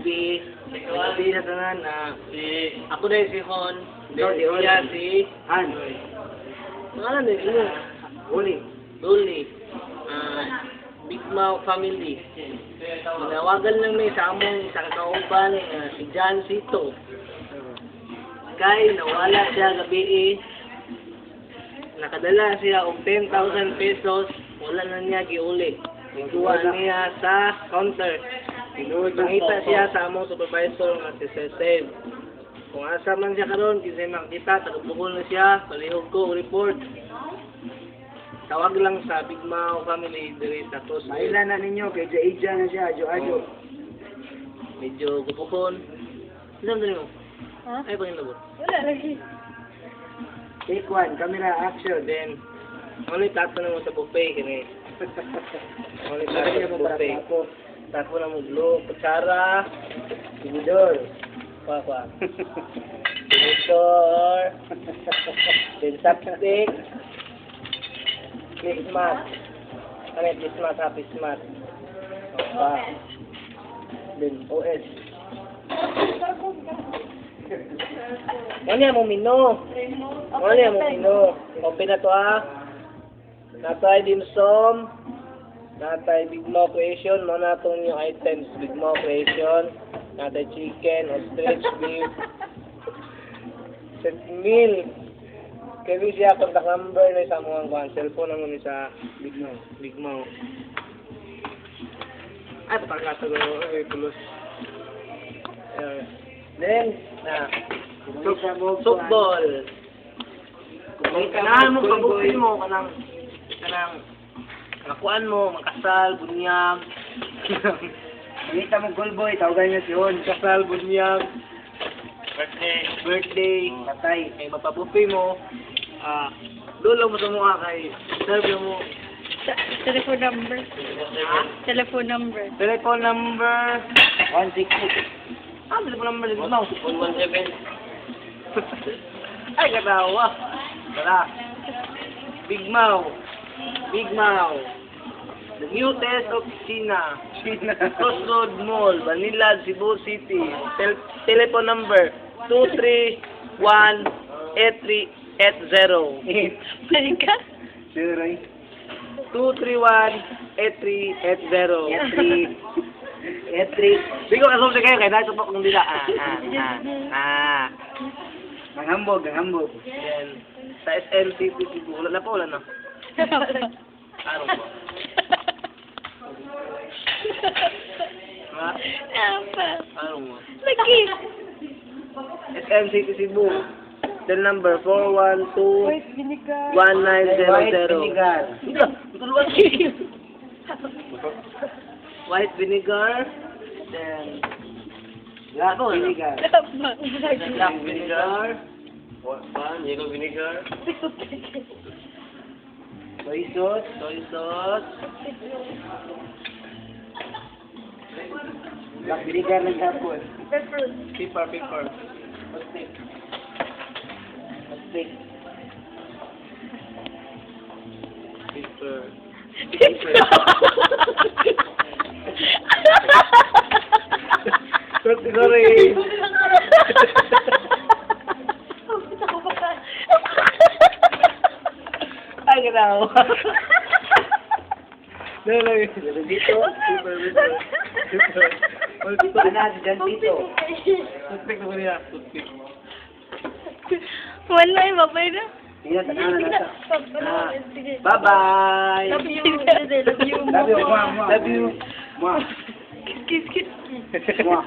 gabi. Gabi na tanan na ako dahil si Hon. Siya si Han. pangalan din mo. Uli. Luli. Big Mouth family. Nawagan lang may sa among isang kauban si John Sito. Kay nawala siya gabi nakadala siya og 10,000 pesos, wala na niya giuli. Ikuha niya sa counter. Nakita siya sa among supervisor nga si Sir Seb. Kung asa man siya karon, kinsa makita, tagbukol na siya, palihog ko report. Tawag lang sa Big Mouth family diri sa Tos. Mailan na ninyo, kay Jaija na siya, ajo-ajo. Medyo gupukon. Ano din mo? Ha? Ay, pangilabot. Wala lagi. Take one, camera, action. Then, only tato na mo sa buffet kini. Only tato Lagyan sa mo para buffet. tapo. Tapo na mo glue, kutsara, Tinidor. kwa. Tinidor, then chopstick, Christmas. Ano yung Christmas, happy Christmas. Then OS. Ano yan mo mino? Ano yan mo mino? Open na to Natay dimsum. Natay Big Mouth creation. Mo na itong yung items. Big Mouth creation. Natay chicken, ostrich, beef. Set meal. Kaya siya contact number na isa mga kuhan. Cellphone naman sa Big Mouth. Big Mouth. Ay, patangkata ko. Ay, tulos. Then, football. Kung kanahan mo, pabukin mo, kanang nakuan mo, makasal, bunyag. Kita mo goal boy, tawagan niya si Hon. Kasal, bunyag. Birthday. Patay. Ay, mapabupi mo. Dulo mo sa mukha kay serve mo. Telephone number. Telephone number. Telephone number. 166. Telephone number din mo. 117. Ay, katawa. Tara. Big Mouth. Big Mouth. The new test of China. Crossroad Mall, Manila, Cebu City. Telephone number 231-8380. Balik ka? Sir Roy. 231-8380. Etrik. Bigo ka sumsi kayo, kaya dahil sa pakong dila. Ang hambog, ang hambog. Yan. Sa SMCP, wala na pa, wala na. Araw po. Ha? Apa? Araw mo. Lagi. SMCP Cebu. Cell number 412 Wait, vinegar. 1900. Vinegar. Tuluan. White vinegar. Then Black vinegar. black vinegar. Yellow vinegar. Soy sauce. Soy sauce. Black vinegar ng sapon. Pepper. Pepper. Stick. Pepper. Sorry. Ay, ganaw. No. Dito. Ana, dyan dito. Toothpick na kanina. Toothpick. Wala yung mabay na. Tingnan, tanahan na nasa. Sige. Bye-bye. Love you. Love you. Love you. Mwah, mwah. Love you. Mwah. Kiss, kiss. Mwah.